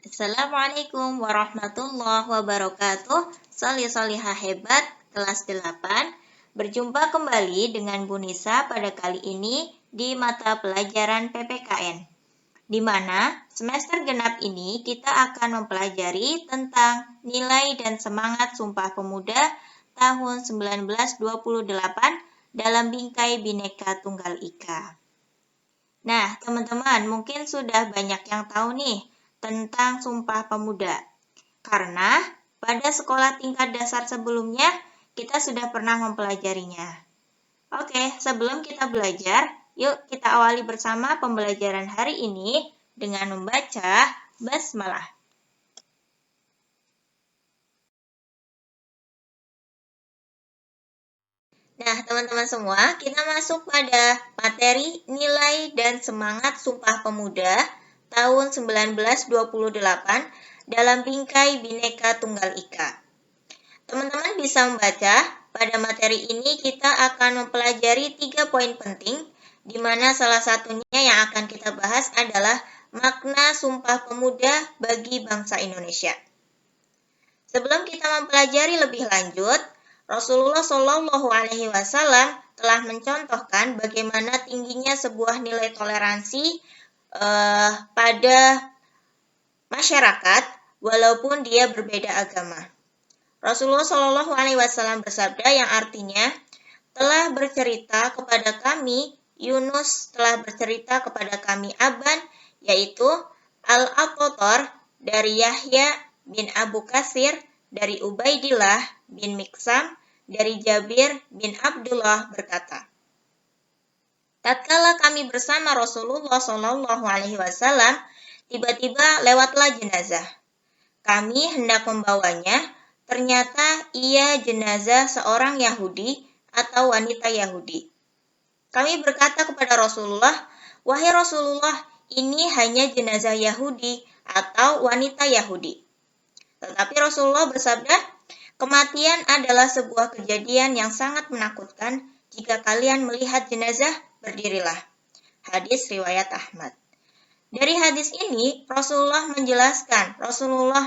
Assalamualaikum warahmatullahi wabarakatuh. Solih-solihah hebat kelas 8. Berjumpa kembali dengan Bu Nisa pada kali ini di mata pelajaran PPKN, di mana semester genap ini kita akan mempelajari tentang nilai dan semangat Sumpah Pemuda tahun 1928 dalam bingkai Bhinneka Tunggal Ika. Nah, teman-teman mungkin sudah banyak yang tahu nih tentang Sumpah Pemuda. Karena pada sekolah tingkat dasar sebelumnya kita sudah pernah mempelajarinya. Oke, sebelum kita belajar, yuk kita awali bersama pembelajaran hari ini dengan membaca basmalah. Nah, teman-teman semua, kita masuk pada materi nilai dan semangat Sumpah Pemuda tahun 1928 dalam bingkai Bhinneka Tunggal Ika. Teman-teman bisa membaca, pada materi ini kita akan mempelajari 3 poin penting, di mana salah satunya yang akan kita bahas adalah makna Sumpah Pemuda bagi bangsa Indonesia. Sebelum kita mempelajari lebih lanjut, Rasulullah Shallallahu Alaihi Wasallam telah mencontohkan bagaimana tingginya sebuah nilai toleransi pada masyarakat walaupun dia berbeda agama. Rasulullah Shallallahu Alaihi Wasallam bersabda yang artinya, telah bercerita kepada kami Yunus, telah bercerita kepada kami Aban, yaitu Al-Aqtar dari Yahya bin Abu Kasir, dari Ubaidillah bin Miksam, dari Jabir bin Abdullah berkata, tatkala kami bersama Rasulullah Shallallahu Alaihi Wasallam, tiba-tiba lewatlah jenazah. Kami hendak membawanya, ternyata ia jenazah seorang Yahudi atau wanita Yahudi. Kami berkata kepada Rasulullah, wahai Rasulullah, ini hanya jenazah Yahudi atau wanita Yahudi. Tetapi Rasulullah bersabda, kematian adalah sebuah kejadian yang sangat menakutkan. Jika kalian melihat jenazah, berdirilah. Hadis riwayat Ahmad. Dari hadis ini, Rasulullah menjelaskan, Rasulullah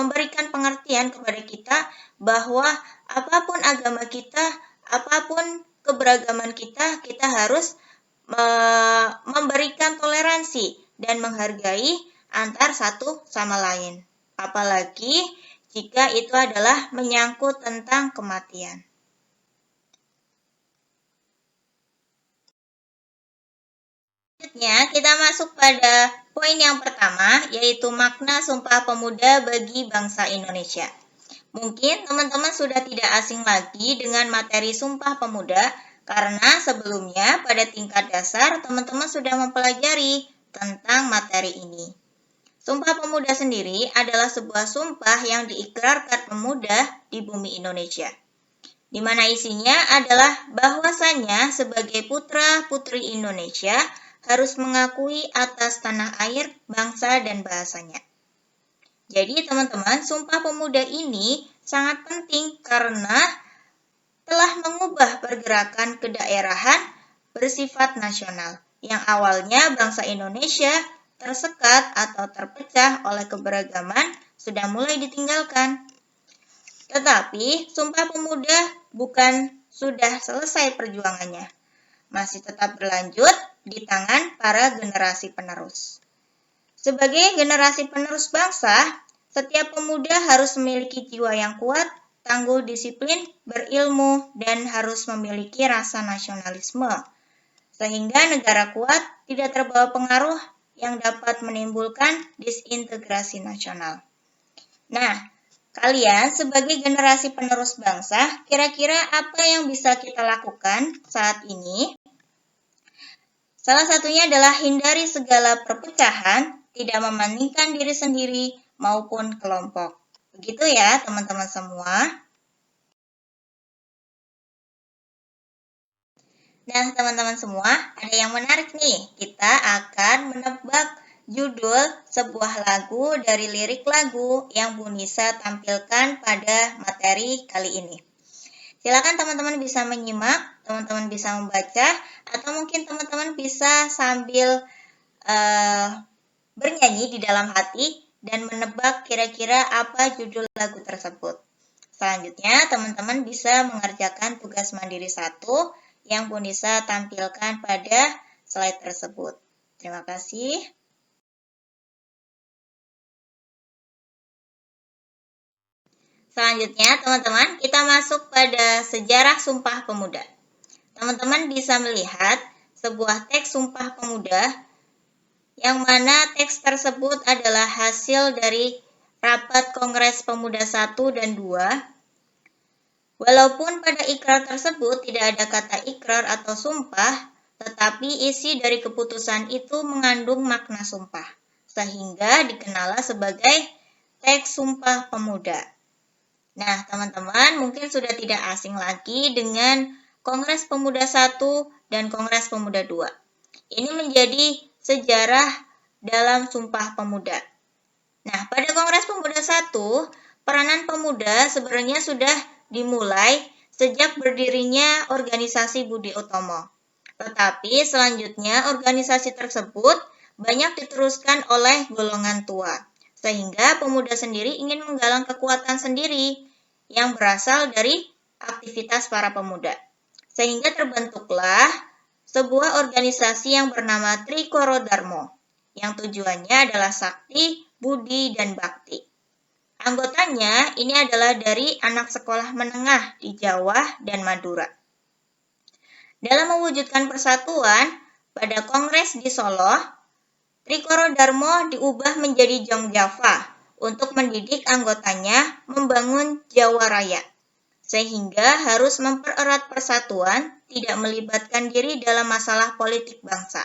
memberikan pengertian kepada kita bahwa apapun agama kita, apapun keberagaman kita, kita harus memberikan toleransi dan menghargai antar satu sama lain. Apalagi jika itu adalah menyangkut tentang kematian. Selanjutnya, kita masuk pada poin yang pertama, yaitu makna Sumpah Pemuda bagi bangsa Indonesia. Mungkin teman-teman sudah tidak asing lagi dengan materi Sumpah Pemuda, karena sebelumnya pada tingkat dasar teman-teman sudah mempelajari tentang materi ini. Sumpah Pemuda sendiri adalah sebuah sumpah yang diikrarkan pemuda di bumi Indonesia, di mana isinya adalah bahwasanya sebagai putra-putri Indonesia harus mengakui atas tanah air, bangsa, dan bahasanya. Jadi teman-teman, Sumpah Pemuda ini sangat penting karena telah mengubah pergerakan kedaerahan bersifat nasional, yang awalnya bangsa Indonesia tersekat atau terpecah oleh keberagaman sudah mulai ditinggalkan. Tetapi Sumpah Pemuda bukan sudah selesai perjuangannya, masih tetap berlanjut di tangan para generasi penerus. Sebagai generasi penerus bangsa, setiap pemuda harus memiliki jiwa yang kuat, tangguh, disiplin, berilmu, dan harus memiliki rasa nasionalisme, sehingga negara kuat tidak terbawa pengaruh yang dapat menimbulkan disintegrasi nasional. Nah, kalian sebagai generasi penerus bangsa, kira-kira apa yang bisa kita lakukan saat ini? Salah satunya adalah hindari segala perpecahan, tidak membandingkan diri sendiri maupun kelompok. Begitu ya teman-teman semua. Nah teman-teman semua, ada yang menarik nih. Kita akan menebak judul sebuah lagu dari lirik lagu yang Bu Nisa tampilkan pada materi kali ini. Silakan teman-teman bisa menyimak, teman-teman bisa membaca, atau mungkin teman-teman bisa sambil bernyanyi di dalam hati dan menebak kira-kira apa judul lagu tersebut. Selanjutnya, teman-teman bisa mengerjakan tugas mandiri 1 yang Bunda tampilkan pada slide tersebut. Terima kasih. Selanjutnya, teman-teman, kita masuk pada sejarah Sumpah Pemuda. Teman-teman bisa melihat sebuah teks Sumpah Pemuda yang mana teks tersebut adalah hasil dari rapat Kongres Pemuda 1 dan 2. Walaupun pada ikrar tersebut tidak ada kata ikrar atau sumpah, tetapi isi dari keputusan itu mengandung makna sumpah, sehingga dikenal sebagai teks Sumpah Pemuda. Nah, teman-teman mungkin sudah tidak asing lagi dengan Kongres Pemuda 1 dan Kongres Pemuda 2. Ini menjadi sejarah dalam Sumpah Pemuda. Nah, pada Kongres Pemuda 1, peranan pemuda sebenarnya sudah dimulai sejak berdirinya organisasi Budi Utomo. Tetapi selanjutnya organisasi tersebut banyak diteruskan oleh golongan tua, sehingga pemuda sendiri ingin menggalang kekuatan sendiri yang berasal dari aktivitas para pemuda. Sehingga terbentuklah sebuah organisasi yang bernama Trikoro Darmo, yang tujuannya adalah sakti, budi, dan bakti. Anggotanya ini adalah dari anak sekolah menengah di Jawa dan Madura. Dalam mewujudkan persatuan, pada Kongres di Solo, Trikoro Darmo diubah menjadi Jong Java untuk mendidik anggotanya membangun Jawa Raya, sehingga harus mempererat persatuan, tidak melibatkan diri dalam masalah politik bangsa.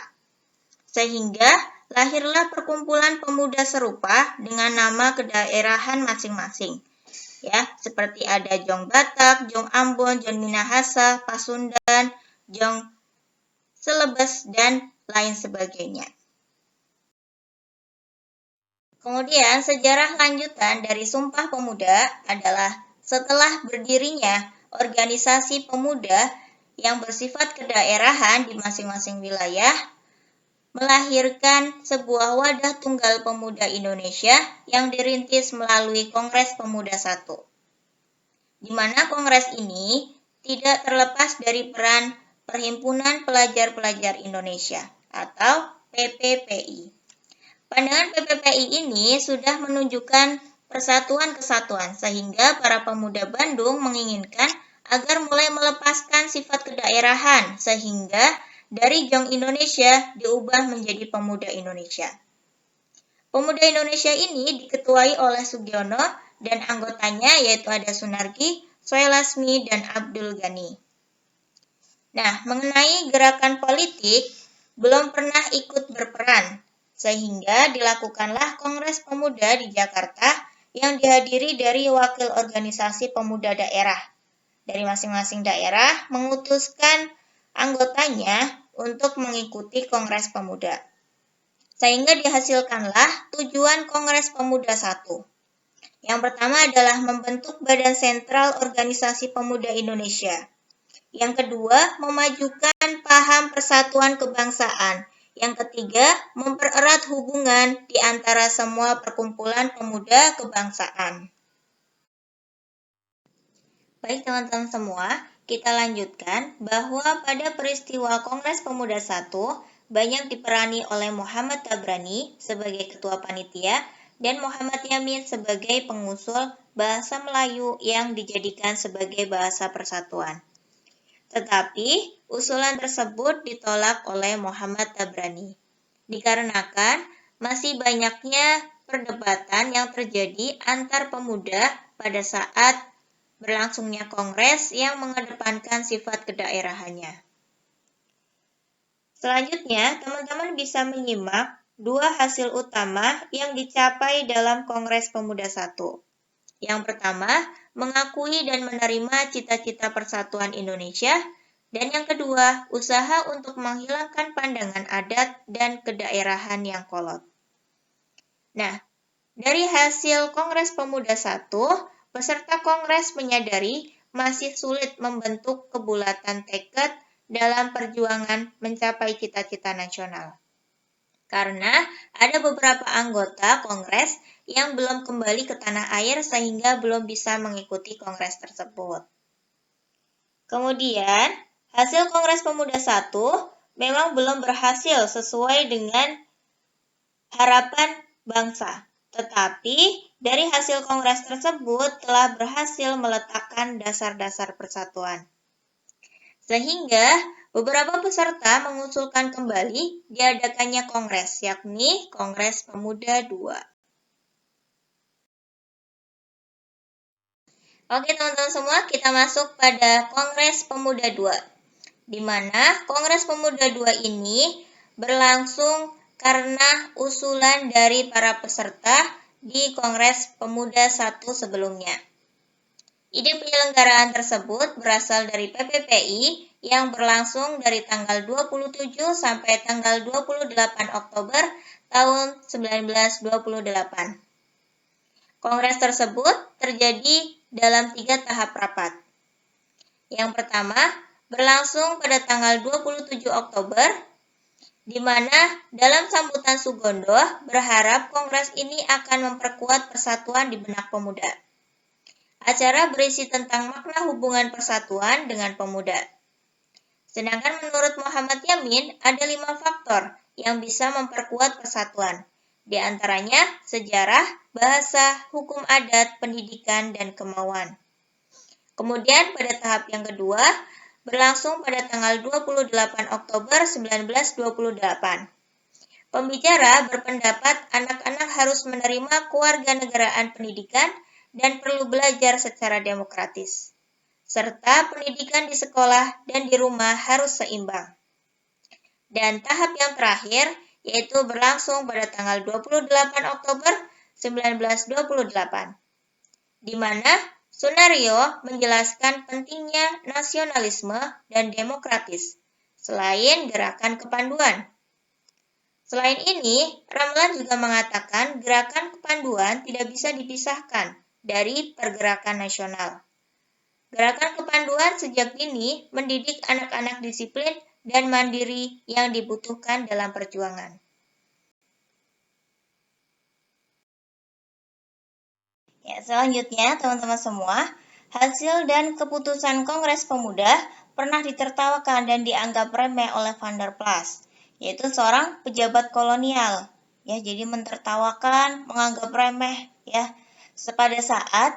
Sehingga lahirlah perkumpulan pemuda serupa dengan nama kedaerahan masing-masing. Ya, seperti ada Jong Batak, Jong Ambon, Jong Minahasa, Pasundan, Jong Celebes, dan lain sebagainya. Kemudian sejarah lanjutan dari Sumpah Pemuda adalah setelah berdirinya organisasi pemuda yang bersifat kedaerahan di masing-masing wilayah, melahirkan sebuah wadah tunggal pemuda Indonesia yang dirintis melalui Kongres Pemuda 1. Di mana kongres ini tidak terlepas dari peran Perhimpunan Pelajar-Pelajar Indonesia atau PPPI. Pandangan PPPI ini sudah menunjukkan persatuan kesatuan sehingga para pemuda Bandung menginginkan agar mulai melepaskan sifat kedaerahan sehingga dari Jong Indonesia diubah menjadi Pemuda Indonesia. Pemuda Indonesia ini diketuai oleh Sugiono dan anggotanya yaitu ada Sunargi, Soelasmi, dan Abdul Ghani. Nah, mengenai gerakan politik, belum pernah ikut berperan, sehingga dilakukanlah Kongres Pemuda di Jakarta yang dihadiri dari wakil organisasi pemuda daerah. Dari masing-masing daerah mengutuskan anggotanya untuk mengikuti Kongres Pemuda. Sehingga dihasilkanlah tujuan Kongres Pemuda 1. Yang pertama adalah membentuk Badan Sentral Organisasi Pemuda Indonesia. Yang kedua, memajukan paham persatuan kebangsaan. Yang ketiga, mempererat hubungan di antara semua perkumpulan pemuda kebangsaan. Baik teman-teman semua, kita lanjutkan bahwa pada peristiwa Kongres Pemuda 1 banyak diperani oleh Muhammad Tabrani sebagai ketua panitia dan Muhammad Yamin sebagai pengusul bahasa Melayu yang dijadikan sebagai bahasa persatuan. Tetapi usulan tersebut ditolak oleh Muhammad Tabrani dikarenakan masih banyaknya perdebatan yang terjadi antar pemuda pada saat berlangsungnya kongres yang mengedepankan sifat kedaerahannya. Selanjutnya, teman-teman bisa menyimak dua hasil utama yang dicapai dalam Kongres Pemuda 1. Yang pertama, mengakui dan menerima cita-cita persatuan Indonesia, dan yang kedua, usaha untuk menghilangkan pandangan adat dan kedaerahan yang kolot. Nah, dari hasil Kongres Pemuda 1, peserta kongres menyadari masih sulit membentuk kebulatan tekad dalam perjuangan mencapai cita-cita nasional. karena ada beberapa anggota Kongres yang belum kembali ke tanah air sehingga belum bisa mengikuti Kongres tersebut. Kemudian, hasil Kongres Pemuda 1 memang belum berhasil sesuai dengan harapan bangsa. Tetapi, dari hasil Kongres tersebut telah berhasil meletakkan dasar-dasar persatuan. Sehingga, beberapa peserta mengusulkan kembali diadakannya Kongres, yakni Kongres Pemuda II. Oke teman-teman semua, kita masuk pada Kongres Pemuda II. Di mana Kongres Pemuda II ini berlangsung karena usulan dari para peserta di Kongres Pemuda I sebelumnya. Ide penyelenggaraan tersebut berasal dari PPPI yang berlangsung dari tanggal 27 sampai tanggal 28 Oktober tahun 1928. Kongres tersebut terjadi dalam 3 tahap rapat. Yang pertama, berlangsung pada tanggal 27 Oktober, di mana dalam sambutan Sugondo berharap Kongres ini akan memperkuat persatuan di benak pemuda. Acara berisi tentang makna hubungan persatuan dengan pemuda. Sedangkan menurut Muhammad Yamin, ada 5 faktor yang bisa memperkuat persatuan. Di antaranya sejarah, bahasa, hukum adat, pendidikan, dan kemauan. Kemudian pada tahap yang kedua, berlangsung pada tanggal 28 Oktober 1928. Pembicara berpendapat anak-anak harus menerima kewarganegaraan pendidikan dan perlu belajar secara demokratis. Serta pendidikan di sekolah dan di rumah harus seimbang. Dan tahap yang terakhir, yaitu berlangsung pada tanggal 28 Oktober 1928, di mana Sunario menjelaskan pentingnya nasionalisme dan demokratis, selain gerakan kepanduan. Selain ini, Ramlan juga mengatakan gerakan kepanduan tidak bisa dipisahkan dari pergerakan nasional. Gerakan kepanduan sejak dini mendidik anak-anak disiplin dan mandiri yang dibutuhkan dalam perjuangan. Ya, selanjutnya teman-teman semua, hasil dan keputusan Kongres Pemuda pernah ditertawakan dan dianggap remeh oleh Van der Plas, yaitu seorang pejabat kolonial. Ya, jadi mentertawakan, menganggap remeh ya. Pada saat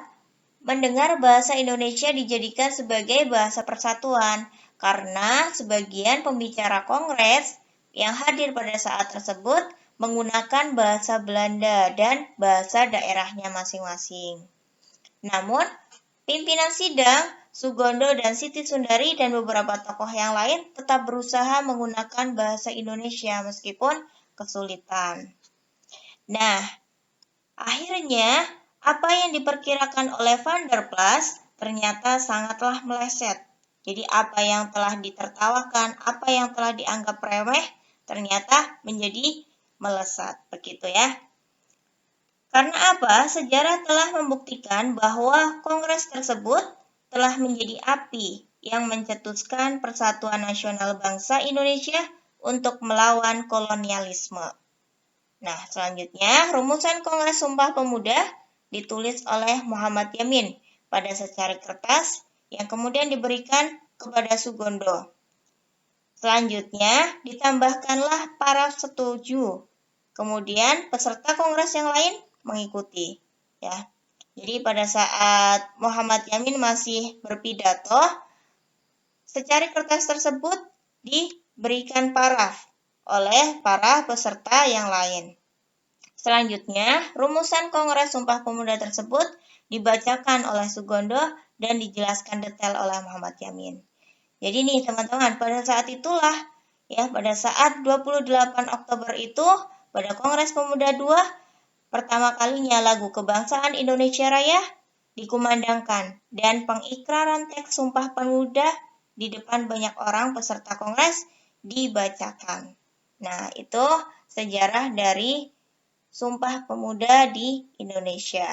mendengar bahasa Indonesia dijadikan sebagai bahasa persatuan karena sebagian pembicara Kongres yang hadir pada saat tersebut menggunakan bahasa Belanda dan bahasa daerahnya masing-masing. Namun, pimpinan sidang, Sugondo dan Siti Sundari dan beberapa tokoh yang lain tetap berusaha menggunakan bahasa Indonesia meskipun kesulitan. Nah, akhirnya apa yang diperkirakan oleh Van der Plas ternyata sangatlah meleset. Jadi apa yang telah ditertawakan, apa yang telah dianggap remeh, ternyata menjadi melesat, begitu ya. Karena apa? Sejarah telah membuktikan bahwa Kongres tersebut telah menjadi api yang mencetuskan persatuan nasional bangsa Indonesia untuk melawan kolonialisme. Nah, selanjutnya rumusan Kongres Sumpah Pemuda ditulis oleh Muhammad Yamin pada secari kertas yang kemudian diberikan kepada Sugondo. Selanjutnya ditambahkanlah paraf setuju. Kemudian peserta kongres yang lain mengikuti, ya. Jadi pada saat Muhammad Yamin masih berpidato, secari kertas tersebut diberikan paraf oleh para peserta yang lain. Selanjutnya, rumusan Kongres Sumpah Pemuda tersebut dibacakan oleh Sugondo dan dijelaskan detail oleh Muhammad Yamin. Jadi nih teman-teman, pada saat itulah ya, pada saat 28 Oktober itu, pada Kongres Pemuda II, pertama kalinya lagu Kebangsaan Indonesia Raya dikumandangkan dan pengikraran teks Sumpah Pemuda di depan banyak orang peserta Kongres dibacakan. Nah, itu sejarah dari Sumpah Pemuda di Indonesia.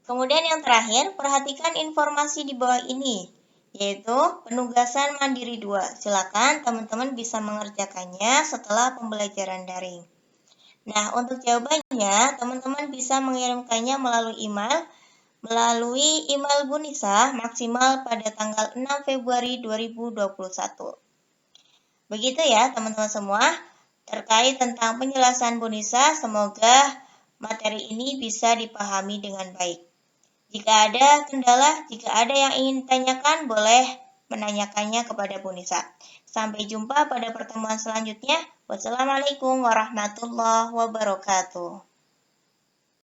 Kemudian yang terakhir, perhatikan informasi di bawah ini. yaitu penugasan mandiri 2. Silakan teman-teman bisa mengerjakannya setelah pembelajaran daring. Nah, untuk jawabannya, teman-teman bisa mengirimkannya melalui email Bu Nisa maksimal pada tanggal 6 Februari 2021. Begitu ya teman-teman semua, terkait tentang penjelasan Bu Nisa, semoga materi ini bisa dipahami dengan baik. Jika ada kendala, jika ada yang ingin ditanyakan, boleh menanyakannya kepada Bu Nisa. Sampai jumpa pada pertemuan selanjutnya. Wassalamualaikum warahmatullahi wabarakatuh.